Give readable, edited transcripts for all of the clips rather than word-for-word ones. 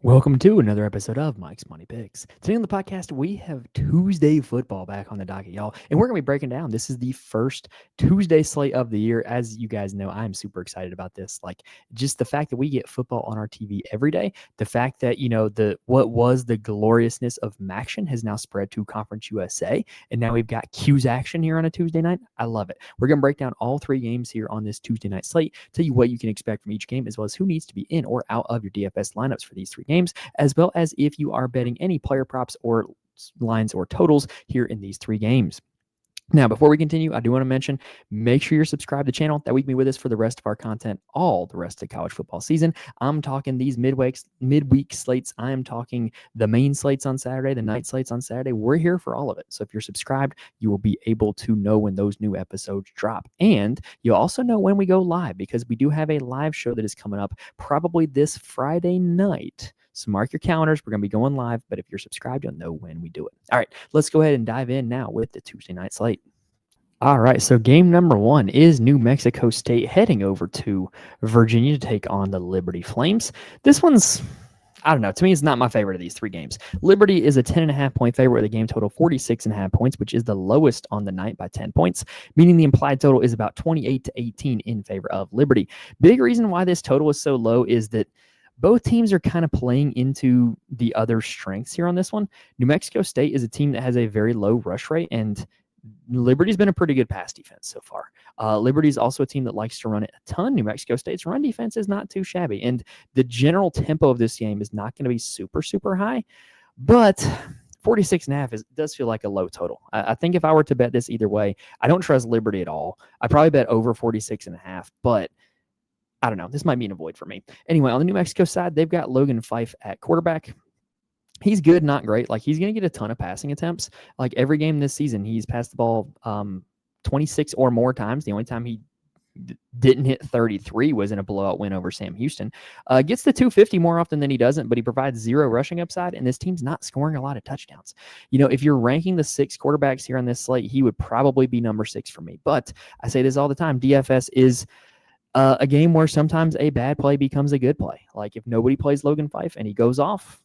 Welcome to another episode of Mike's Money Picks. Today on the podcast, we have Tuesday football back on the docket, y'all. And we're going to be breaking down. This is the first Tuesday slate of the year. As you guys know, I'm super excited about this. Like, just the fact that we get football on our TV every day, the fact that, what was the gloriousness of Maction has now spread to Conference USA. And now we've got Q's action here on a Tuesday night. I love it. We're going to break down all three games here on this Tuesday night slate, tell you what you can expect from each game, as well as who needs to be in or out of your DFS lineups for these three games, as well as if you are betting any player props or lines or totals here in these three games. Now, before we continue, I do want to mention, make sure you're subscribed to the channel. That way you can be with us for the rest of our content all the rest of college football season. I'm talking these midweek slates. I am talking the main slates on Saturday, the night slates on Saturday. We're here for all of it. So if you're subscribed, you will be able to know when those new episodes drop. And you'll also know when we go live, because we do have a live show that is coming up probably this Friday night. So mark your calendars. We're going to be going live, but if you're subscribed, you'll know when we do it. All right, let's go ahead and dive in now with the Tuesday night slate. All right, so game number one is New Mexico State heading over to Virginia to take on the Liberty Flames. This one's, I don't know, to me, it's not my favorite of these three games. Liberty is a 10.5-point favorite with a game total 46.5 points, which is the lowest on the night by 10 points, meaning the implied total is about 28-18 in favor of Liberty. Big reason why this total is so low is that both teams are kind of playing into the other strengths here on this one. New Mexico State is a team that has a very low rush rate, and Liberty's been a pretty good pass defense so far. Liberty's also a team that likes to run it a ton. New Mexico State's run defense is not too shabby, and the general tempo of this game is not going to be super, super high, but 46.5 does feel like a low total. I think if I were to bet this either way, I don't trust Liberty at all. I'd probably bet over 46.5, but I don't know. This might be an avoid for me. Anyway, on the New Mexico side, they've got Logan Fife at quarterback. He's good, not great. Like, he's going to get a ton of passing attempts. Like, every game this season, he's passed the ball 26 or more times. The only time he didn't hit 33 was in a blowout win over Sam Houston. Gets the 250 more often than he doesn't, but he provides zero rushing upside, and this team's not scoring a lot of touchdowns. You know, if you're ranking the six quarterbacks here on this slate, he would probably be number 6 for me. But I say this all the time, DFS is a game where sometimes a bad play becomes a good play. Like, if nobody plays Logan Fife and he goes off,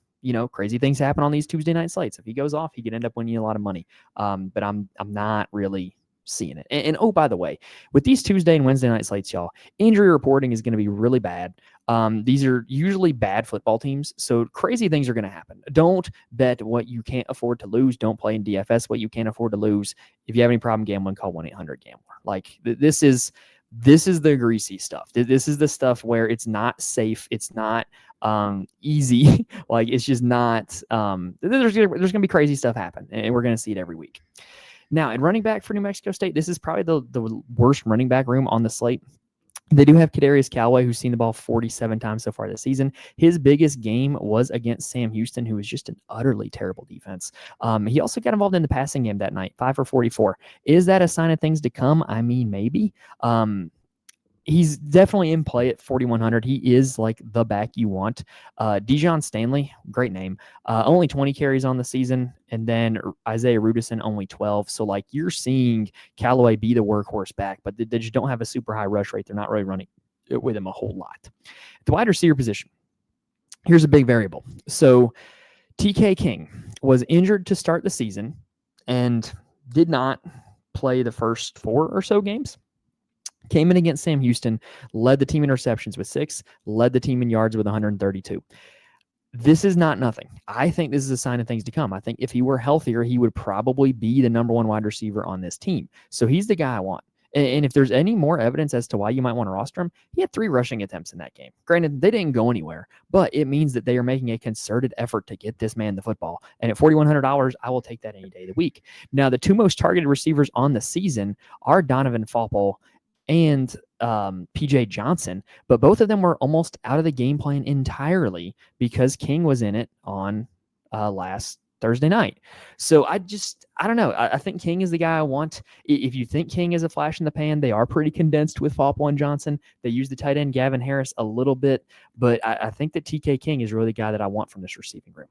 crazy things happen on these Tuesday night slates. If he goes off, he could end up winning a lot of money. But I'm not really seeing it. And oh, by the way, with these Tuesday and Wednesday night slates, y'all, injury reporting is going to be really bad. These are usually bad football teams, so crazy things are going to happen. Don't bet what you can't afford to lose. Don't play in DFS what you can't afford to lose. If you have any problem gambling, call 1-800-GAMBLER. Like, this is the greasy stuff. This is the stuff where it's not safe. It's not easy. Like, it's just not. There's going to be crazy stuff happen, and we're going to see it every week. Now, at running back for New Mexico State, this is probably the worst running back room on the slate. They do have Kadarius Callaway, who's seen the ball 47 times so far this season. His biggest game was against Sam Houston, who was just an utterly terrible defense. He also got involved in the passing game that night, 5 for 44. Is that a sign of things to come? I mean, maybe. He's definitely in play at 4,100. He is like the back you want. Dijon Stanley, great name. Only 20 carries on the season. And then Isaiah Rudison, only 12. So, like, you're seeing Callaway be the workhorse back, but they just don't have a super high rush rate. They're not really running with him a whole lot. At the wide receiver position, here's a big variable. So, TK King was injured to start the season and did not play the first 4 or so games. Came in against Sam Houston, led the team in receptions with 6, led the team in yards with 132. This is not nothing. I think this is a sign of things to come. I think if he were healthier, he would probably be the number 1 wide receiver on this team. So he's the guy I want. And if there's any more evidence as to why you might want to roster him, he had 3 rushing attempts in that game. Granted, they didn't go anywhere, but it means that they are making a concerted effort to get this man the football. And at $4,100, I will take that any day of the week. Now, the 2 most targeted receivers on the season are Donovan Falpo and PJ Johnson, but both of them were almost out of the game plan entirely because King was in it on last Thursday night. So I don't know. I think King is the guy I want. If you think King is a flash in the pan, they are pretty condensed with Falpo and Johnson. They use the tight end Gavin Harris a little bit, but I think that TK King is really the guy that I want from this receiving room.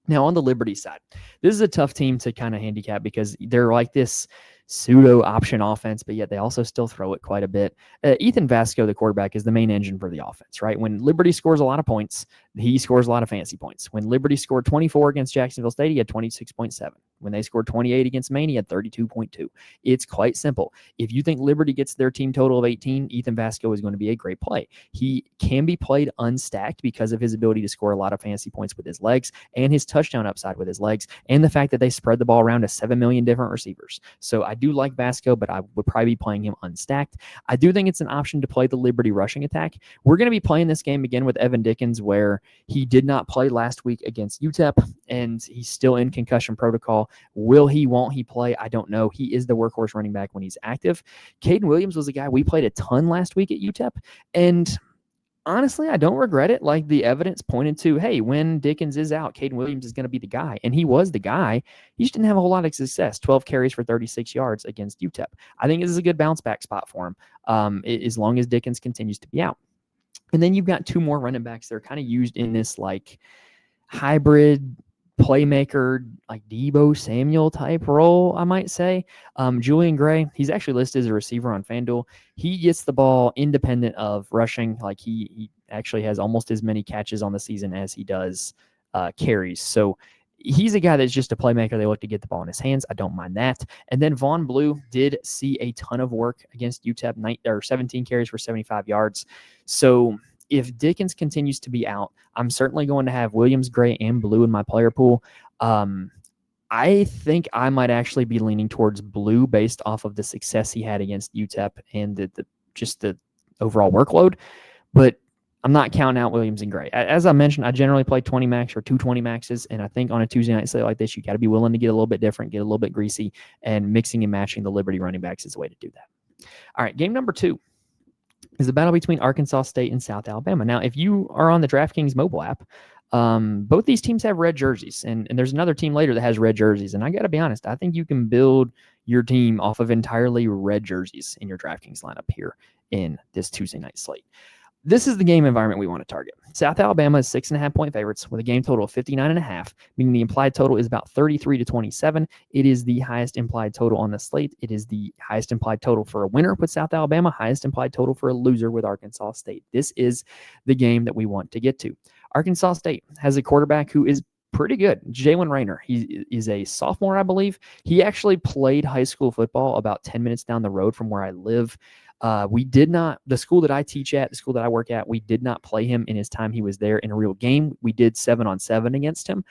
Now, on the Liberty side, this is a tough team to kind of handicap because they're like this pseudo option offense, but yet they also still throw it quite a bit. Ethan Vasco, the quarterback, is the main engine for the offense, right? When Liberty scores a lot of points, he scores a lot of fantasy points. When Liberty scored 24 against Jacksonville State, he had 26.7. When they scored 28 against Maine, he had 32.2. It's quite simple. If you think Liberty gets their team total of 18, Ethan Vasco is going to be a great play. He can be played unstacked because of his ability to score a lot of fantasy points with his legs and his touchdown upside with his legs and the fact that they spread the ball around to 7 million different receivers. So I do like Vasco, but I would probably be playing him unstacked. I do think it's an option to play the Liberty rushing attack. We're going to be playing this game again with Evan Dickens, where he did not play last week against UTEP, and he's still in concussion protocol. Will he, won't he play? I don't know. He is the workhorse running back when he's active. Caden Williams was a guy we played a ton last week at UTEP, and honestly, I don't regret it. Like, the evidence pointed to, hey, when Dickens is out, Caden Williams is going to be the guy. And he was the guy. He just didn't have a whole lot of success. 12 carries for 36 yards against UTEP. I think this is a good bounce back spot for him, as long as Dickens continues to be out. And then you've got two more running backs that are kind of used in this like hybrid playmaker, like Deebo Samuel type role, I might say. Julian Gray, he's actually listed as a receiver on FanDuel. He gets the ball independent of rushing. Like, he actually has almost as many catches on the season as he does carries. So he's a guy that's just a playmaker. They look to get the ball in his hands. I don't mind that. And then Vaughn Blue did see a ton of work against UTEP, 17 carries for 75 yards. So if Dickens continues to be out, I'm certainly going to have Williams, Gray, and Blue in my player pool. I think I might actually be leaning towards Blue based off of the success he had against UTEP and the overall workload. But I'm not counting out Williams and Gray. As I mentioned, I generally play 20 max or 220 maxes, and I think on a Tuesday night slate like this, you got to be willing to get a little bit different, get a little bit greasy, and mixing and matching the Liberty running backs is the way to do that. All right, game number 2 is the battle between Arkansas State and South Alabama. Now, if you are on the DraftKings mobile app, both these teams have red jerseys, and there's another team later that has red jerseys. And I got to be honest, I think you can build your team off of entirely red jerseys in your DraftKings lineup here in this Tuesday night slate. This is the game environment we want to target. South Alabama is 6.5-point favorites with a game total of 59.5, meaning the implied total is about 33-27. It is the highest implied total on the slate. It is the highest implied total for a winner with South Alabama, highest implied total for a loser with Arkansas State. This is the game that we want to get to. Arkansas State has a quarterback who is pretty good, Jalen Raynor. He is a sophomore, I believe. He actually played high school football about 10 minutes down the road from where I live. We did not, the school that I teach at, the school that I work at, we did not play him in his time he was there in a real game. We did 7-on-7 against him.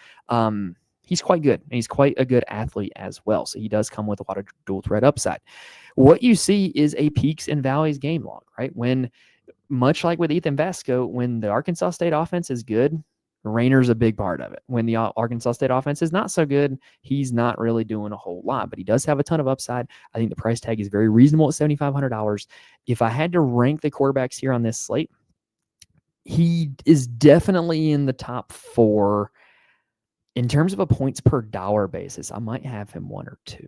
He's quite good, and he's quite a good athlete as well. So he does come with a lot of dual threat upside. What you see is a peaks and valleys game log, right? When, much like with Ethan Vasco, when the Arkansas State offense is good, Raynor's a big part of it. When the Arkansas State offense is not so good, he's not really doing a whole lot, but he does have a ton of upside. I think the price tag is very reasonable at $7,500. If I had to rank the quarterbacks here on this slate, he is definitely in the top 4. In terms of a points per dollar basis, I might have him 1 or 2.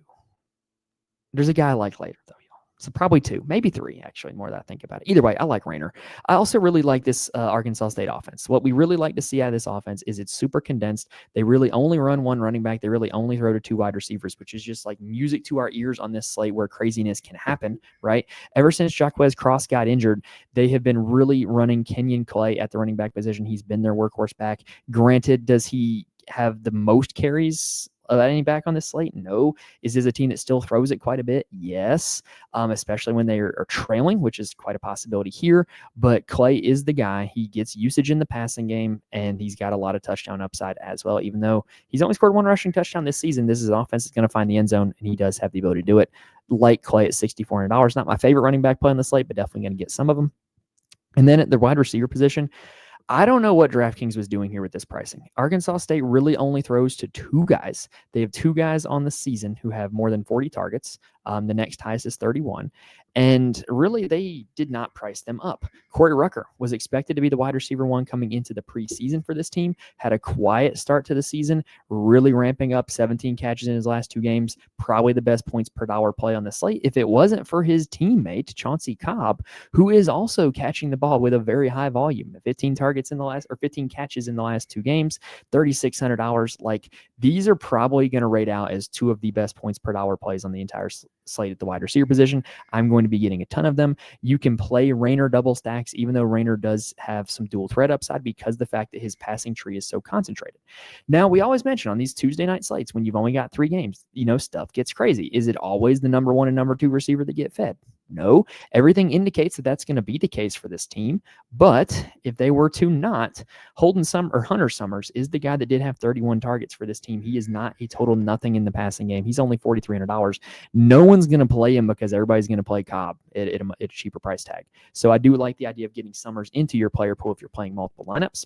There's a guy I like later, though. So probably 2, maybe 3, actually, more that I think about it. Either way, I like Raynor. I also really like this Arkansas State offense. What we really like to see out of this offense is it's super condensed. They really only run one running back. They really only throw to 2 wide receivers, which is just like music to our ears on this slate where craziness can happen, right? Ever since Jaquez Cross got injured, they have been really running Kenyon Clay at the running back position. He's been their workhorse back. Granted, does he have the most carries of any back on this slate? No. Is this a team that still throws it quite a bit? Yes, especially when they are trailing, which is quite a possibility here. But Clay is the guy. He gets usage in the passing game, and he's got a lot of touchdown upside as well. Even though he's only scored 1 rushing touchdown this season, this is an offense that's going to find the end zone, and he does have the ability to do it. Like Clay at $6,400. Not my favorite running back play on the slate, but definitely going to get some of them. And then at the wide receiver position, I don't know what DraftKings was doing here with this pricing. Arkansas State really only throws to 2 guys. They have 2 guys on the season who have more than 40 targets. The next highest is 31. And really, they did not price them up. Corey Rucker was expected to be the wide receiver 1 coming into the preseason for this team. Had a quiet start to the season, really ramping up, 17 catches in his last 2 games. Probably the best points per dollar play on the slate. If it wasn't for his teammate, Chauncey Cobb, who is also catching the ball with a very high volume, 15 targets targets in the last, or 15 catches in the last 2 games, $3,600. Like, these are probably going to rate out as 2 of the best points per dollar plays on the entire slate at the wide receiver position. I'm going to be getting a ton of them. You can play Rayner double stacks, even though Rayner does have some dual threat upside because the fact that his passing tree is so concentrated. Now, we always mention on these Tuesday night slates, when you've only got 3 games, stuff gets crazy. Is it always the number 1 and number 2 receiver that get fed? No. Everything indicates that that's going to be the case for this team. But if they were to not, Hunter Summers is the guy that did have 31 targets for this team. He is not a total nothing in the passing game. He's only $4,300. No one's going to play him because everybody's going to play Cobb at a cheaper price tag. So I do like the idea of getting Summers into your player pool if you're playing multiple lineups.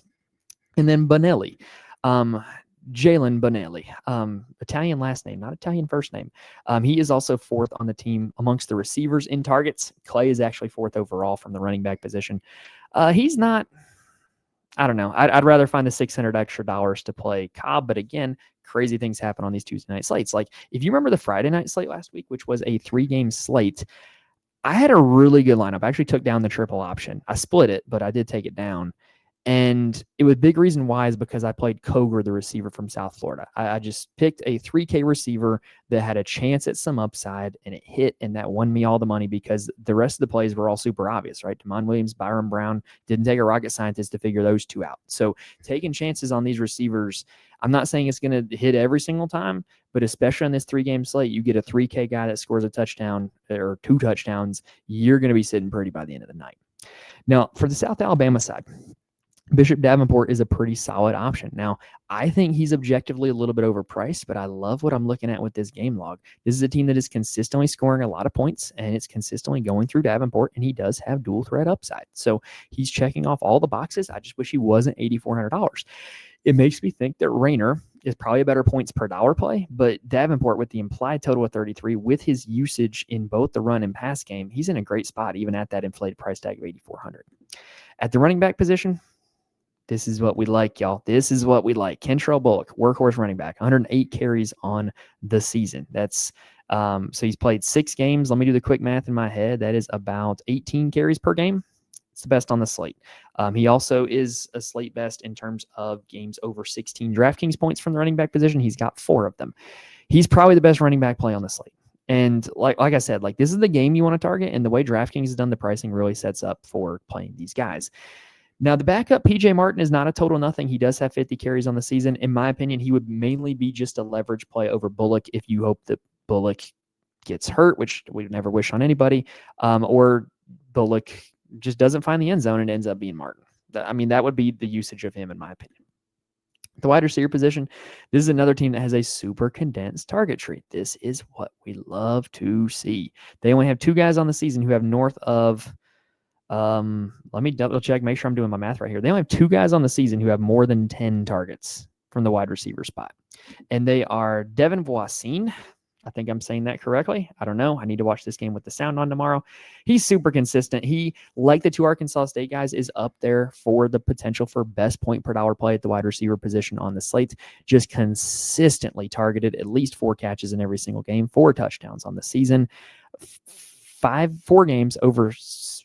And then Bonelli. Jalen Bonelli, Italian last name, not Italian first name. He is also 4th on the team amongst the receivers in targets. Clay is actually 4th overall from the running back position. He's not, I don't know. I'd rather find the $600 extra to play Cobb, but again, crazy things happen on these Tuesday night slates. Like, if you remember the Friday night slate last week, which was a 3-game slate, I had a really good lineup. I actually took down the triple option. I split it, but I did take it down. And it was big reason why is because I played Koger, the receiver from South Florida. I just picked a 3K receiver that had a chance at some upside, and it hit, and that won me all the money because the rest of the plays were all super obvious, right? Damon Williams, Byron Brown, didn't take a rocket scientist to figure those 2 out. So taking chances on these receivers, I'm not saying it's going to hit every single time, but especially on this 3-game slate, you get a 3K guy that scores a touchdown or 2 touchdowns, you're going to be sitting pretty by the end of the night. Now, for the South Alabama side, Bishop Davenport is a pretty solid option. Now, I think he's objectively a little bit overpriced, but I love what I'm looking at with this game log. This is a team that is consistently scoring a lot of points, and it's consistently going through Davenport, and he does have dual threat upside. So he's checking off all the boxes. I just wish he wasn't $8,400. It makes me think that Rayner is probably a better points per dollar play, but Davenport with the implied total of 33, with his usage in both the run and pass game, he's in a great spot, even at that inflated price tag of $8,400. At the running back position, this is what we like, y'all. This is what we like. Kentrell Bullock, workhorse running back, 108 carries on the season. That's so he's played 6 games. Let me do the quick math in my head. That is about 18 carries per game. It's the best on the slate. He also is a slate best in terms of games over 16 DraftKings points from the running back position. He's got 4 of them. He's probably the best running back play on the slate. And like I said, like, this is the game you want to target, and the way DraftKings has done the pricing really sets up for playing these guys. Now, the backup, PJ Martin, is not a total nothing. He does have 50 carries on the season. In my opinion, he would mainly be just a leverage play over Bullock if you hope that Bullock gets hurt, which we never wish on anybody, or Bullock just doesn't find the end zone and ends up being Martin. I mean, that would be the usage of him, in my opinion. The wide receiver position, this is another team that has a super condensed target tree. This is what we love to see. They only have 2 guys on the season who have north of let me double check, make sure I'm doing my math right here. They only have 2 guys on the season who have more than 10 targets from the wide receiver spot. And they are Devin Voisin. I think I'm saying that correctly. I don't know. I need to watch this game with the sound on tomorrow. He's super consistent. He, like the 2 Arkansas State guys, is up there for the potential for best point per dollar play at the wide receiver position on the slate. Just consistently targeted, at least 4 catches in every single game, 4 touchdowns on the season. 4 games over,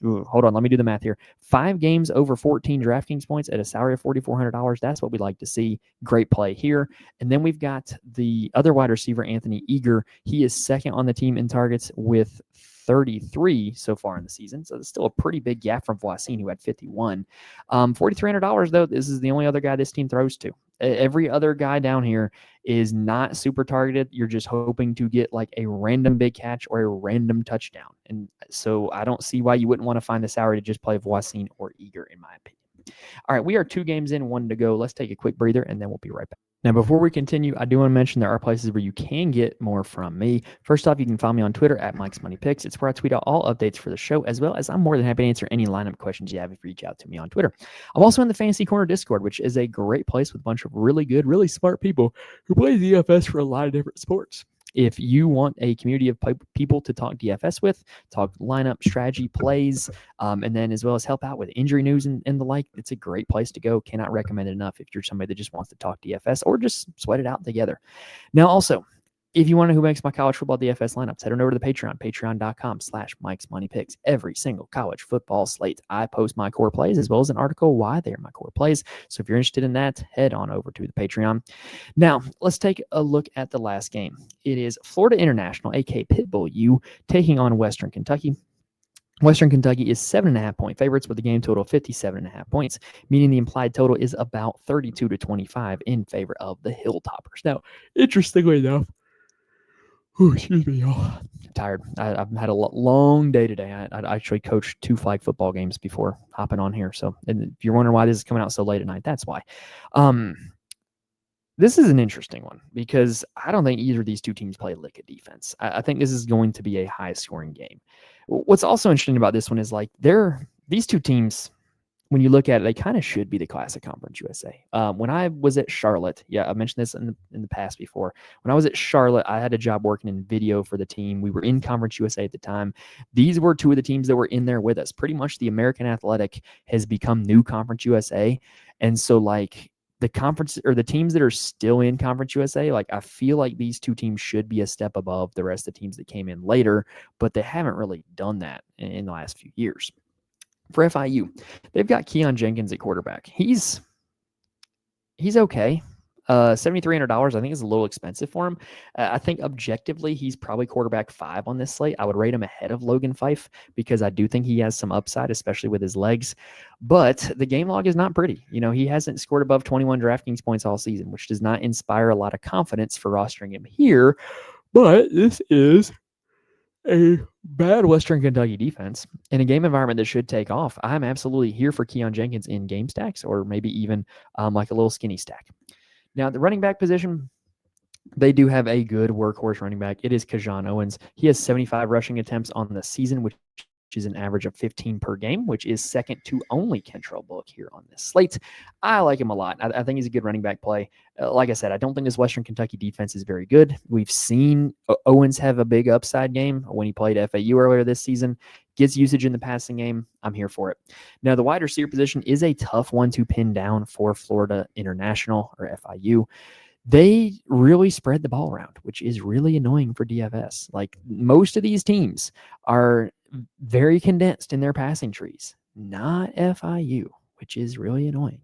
hold on, let me do the math here. 5 games over 14 DraftKings points at a salary of $4,400. That's what we'd like to see. Great play here. And then we've got the other wide receiver, Anthony Eager. He is 2nd on the team in targets with 33 so far in the season. So it's still a pretty big gap from Voisin, who had 51. $4,300, though, this is the only other guy this team throws to. Every other guy down here is not super targeted. You're just hoping to get like a random big catch or a random touchdown. And so I don't see why you wouldn't want to find the salary to just play Voisin or Eager, in my opinion. All right, we are 2 games in, 1 to go. Let's take a quick breather, and then we'll be right back. Now, before we continue, I do want to mention there are places where you can get more from me. First off, you can follow me on Twitter at Mike's Money Picks. It's where I tweet out all updates for the show, as well as I'm more than happy to answer any lineup questions you have if you reach out to me on Twitter. I'm also in the Fantasy Corner Discord, which is a great place with a bunch of really good, really smart people who play DFS for a lot of different sports. If you want a community of people to talk DFS with, talk lineup, strategy, plays, and then as well as help out with injury news and the like, it's a great place to go. Cannot recommend it enough if you're somebody that just wants to talk DFS or just sweat it out together. Now, also, If you want to know who makes my college football DFS lineups, head on over to the Patreon, patreon.com/Mike's Money Picks. Every single college football slate, I post my core plays as well as an article why they're my core plays. So if you're interested in that, head on over to the Patreon. Now, let's take a look at the last game. It is Florida International, aka Pitbull U, taking on Western Kentucky. Western Kentucky is 7.5-point favorites with a game total of 57.5 points, meaning the implied total is about 32 to 25 in favor of the Hilltoppers. Now, interestingly enough, excuse me, y'all. I'm tired. I've had a long day today. I actually coached 2 flag football games before hopping on here. So, and if you're wondering why this is coming out so late at night, that's why. This is an interesting one because I don't think either of these two teams play a lick of defense. I think this is going to be a high-scoring game. What's also interesting about this one is like these two teams, when you look at it, they kind of should be the Classic Conference USA. When I was at Charlotte, I mentioned this in the past before. When I was at Charlotte, I had a job working in video for the team. We were in Conference USA at the time. These were two of the teams that were in there with us. Pretty much the American Athletic has become new Conference USA. And so like the conference or the teams that are still in Conference USA, like I feel like these two teams should be a step above the rest of the teams that came in later, but they haven't really done that in the last few years. For FIU, they've got Keon Jenkins at quarterback. He's okay. $7,300 I think is a little expensive for him. I think objectively he's probably quarterback 5 on this slate. I would rate him ahead of Logan Fife because I do think he has some upside, especially with his legs. But the game log is not pretty. You know, he hasn't scored above 21 DraftKings points all season, which does not inspire a lot of confidence for rostering him here. But this is a bad Western Kentucky defense in a game environment that should take off. I'm absolutely here for Keon Jenkins in game stacks or maybe even like a little skinny stack. Now, the running back position, they do have a good workhorse running back. It is Kajan Owens. He has 75 rushing attempts on the season, which is an average of 15 per game, which is second to only Kentrell Bullock here on this slate. I like him a lot. I think he's a good running back play. Like I said, I don't think this Western Kentucky defense is very good. We've seen Owens have a big upside game when he played FAU earlier this season. Gets usage in the passing game. I'm here for it. Now, the wide receiver position is a tough one to pin down for Florida International or FIU. They really spread the ball around, which is really annoying for DFS. Like most of these teams are very condensed in their passing trees, not FIU, which is really annoying.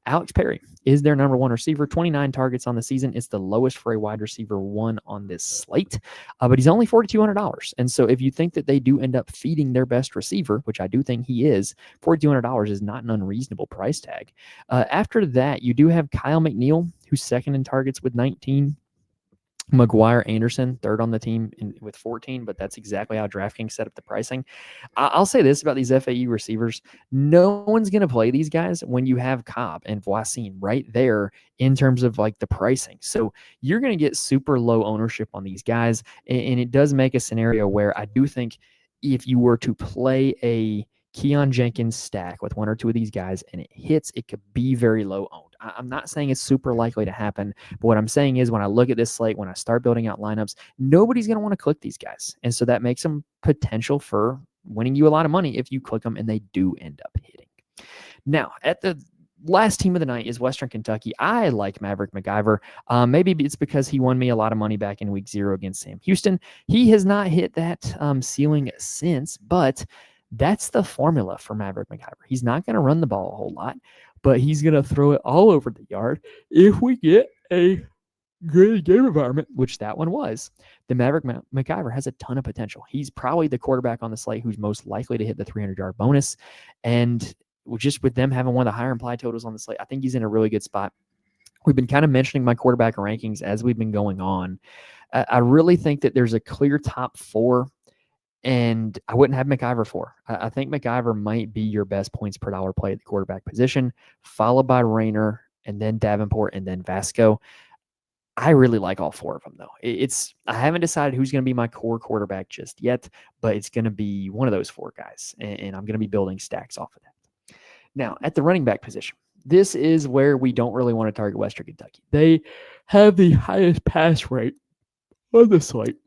Alex Perry is their number 1 receiver, 29 targets on the season. It's the lowest for a wide receiver 1 on this slate, but he's only $4,200. And so if you think that they do end up feeding their best receiver, which I do think he is, $4,200 is not an unreasonable price tag. After that, you do have Kyle McNeil, who's second in targets with 19. McGuire Anderson, third on the team with 14, but that's exactly how DraftKings set up the pricing. I'll say this about these FAU receivers. No one's going to play these guys when you have Cobb and Voisin right there in terms of like the pricing. So you're going to get super low ownership on these guys. And it does make a scenario where I do think if you were to play a Keon Jenkins stack with 1 or 2 of these guys and it hits, it could be very low owned. I'm not saying it's super likely to happen, but what I'm saying is when I look at this slate, when I start building out lineups, nobody's going to want to click these guys. And so that makes them potential for winning you a lot of money if you click them and they do end up hitting. Now, at the last team of the night is Western Kentucky. I like Maverick McIver. Maybe it's because he won me a lot of money back in week 0 against Sam Houston. He has not hit that ceiling since, but that's the formula for Maverick McIver. He's not going to run the ball a whole lot, but he's going to throw it all over the yard. If we get a good game environment, which that one was, the Maverick McIver has a ton of potential. He's probably the quarterback on the slate who's most likely to hit the 300-yard bonus. And just with them having one of the higher implied totals on the slate, I think he's in a really good spot. We've been kind of mentioning my quarterback rankings as we've been going on. I really think that there's a clear top 4. And I wouldn't have McIver 4. I think McIver might be your best points per dollar play at the quarterback position, followed by Rayner and then Davenport and then Vasco. I really like all 4 of them, though. I haven't decided who's going to be my core quarterback just yet, but it's going to be one of those 4 guys, and I'm going to be building stacks off of that. Now, at the running back position, this is where we don't really want to target Western Kentucky. They have the highest pass rate on the slate.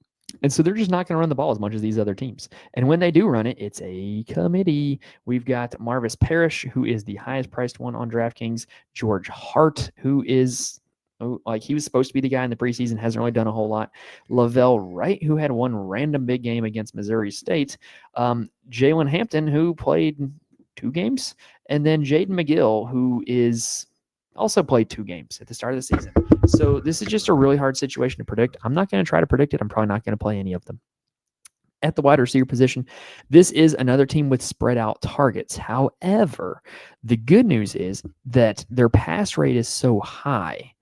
And so they're just not going to run the ball as much as these other teams. And when they do run it, it's a committee. We've got Marvis Parrish, who is the highest priced one on DraftKings, George Hart, who is Like he was supposed to be the guy in the preseason, hasn't really done a whole lot. Lavelle Wright, who had one random big game against Missouri State. Jalen Hampton, who played 2 games. And then Jaden McGill, who is also played 2 games at the start of the season. So this is just a really hard situation to predict. I'm not going to try to predict it. I'm probably not going to play any of them. At the wide receiver position, this is another team with spread out targets. However, the good news is that their pass rate is so high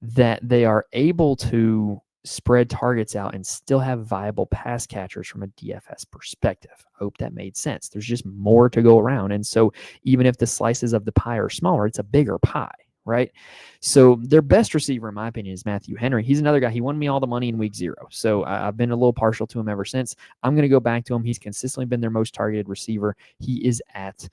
that they are able to spread targets out and still have viable pass catchers from a DFS perspective. I hope that made sense. There's just more to go around. And so even if the slices of the pie are smaller, it's a bigger pie, right? So their best receiver, in my opinion, is Matthew Henry. He's another guy. He won me all the money in week 0. So I've been a little partial to him ever since. I'm going to go back to him. He's consistently been their most targeted receiver. He is at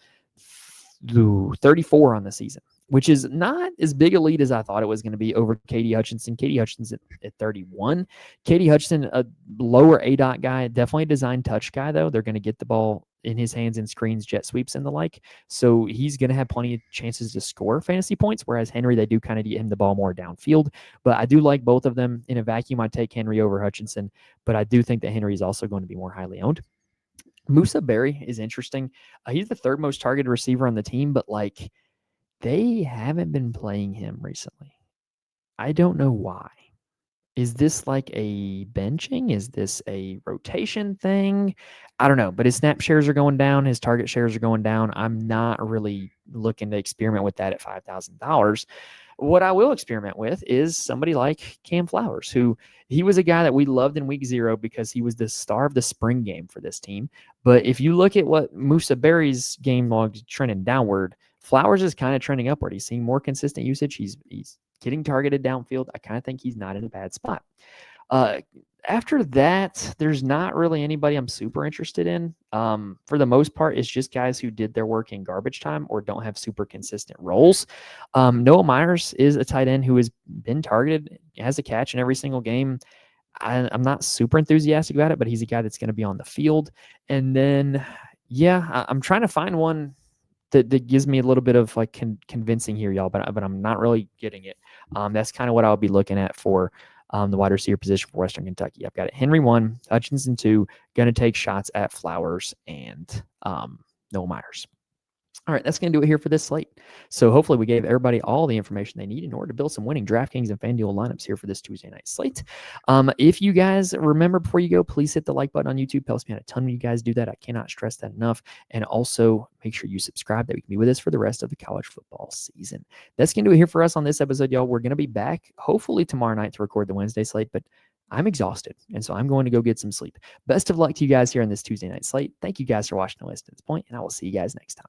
34 on the season, which is not as big a lead as I thought it was going to be over Katie Hutchinson. Katie Hutchinson's at 31. Katie Hutchinson, a lower ADOT guy, definitely a design touch guy, though. They're going to get the ball in his hands in screens, jet sweeps, and the like. So he's going to have plenty of chances to score fantasy points, whereas Henry, they do kind of get him the ball more downfield. But I do like both of them. In a vacuum, I'd take Henry over Hutchinson, but I do think that Henry is also going to be more highly owned. Musa Berry is interesting. He's the 3rd most targeted receiver on the team, but like they haven't been playing him recently. I don't know why. Is this like a benching? Is this a rotation thing? I don't know, but his snap shares are going down. His target shares are going down. I'm not really looking to experiment with that at $5,000. What I will experiment with is somebody like Cam Flowers, who he was a guy that we loved in week 0 because he was the star of the spring game for this team. But if you look at what Musa Berry's game log trending downward, Flowers is kind of trending upward. He's seeing more consistent usage. He's getting targeted downfield. I kind of think he's not in a bad spot. After that, there's not really anybody I'm super interested in. For the most part, it's just guys who did their work in garbage time or don't have super consistent roles. Noah Myers is a tight end who has been targeted, has a catch in every single game. I'm not super enthusiastic about it, but he's a guy that's going to be on the field. And then, I'm trying to find one that gives me a little bit of like convincing here, y'all, but I'm not really getting it. That's kind of what I'll be looking at for the wide receiver position for Western Kentucky. I've got it Henry 1, Hutchinson 2, going to take shots at Flowers and Noah Myers. All right, that's going to do it here for this slate. So hopefully we gave everybody all the information they need in order to build some winning DraftKings and FanDuel lineups here for this Tuesday night slate. If you guys remember before you go, please hit the like button on YouTube. Helps me out a ton when you guys do that. I cannot stress that enough. And also make sure you subscribe that we can be with us for the rest of the college football season. That's going to do it here for us on this episode, y'all. We're going to be back hopefully tomorrow night to record the Wednesday slate, but I'm exhausted, and so I'm going to go get some sleep. Best of luck to you guys here on this Tuesday night slate. Thank you guys for watching and listening to this point, and I will see you guys next time.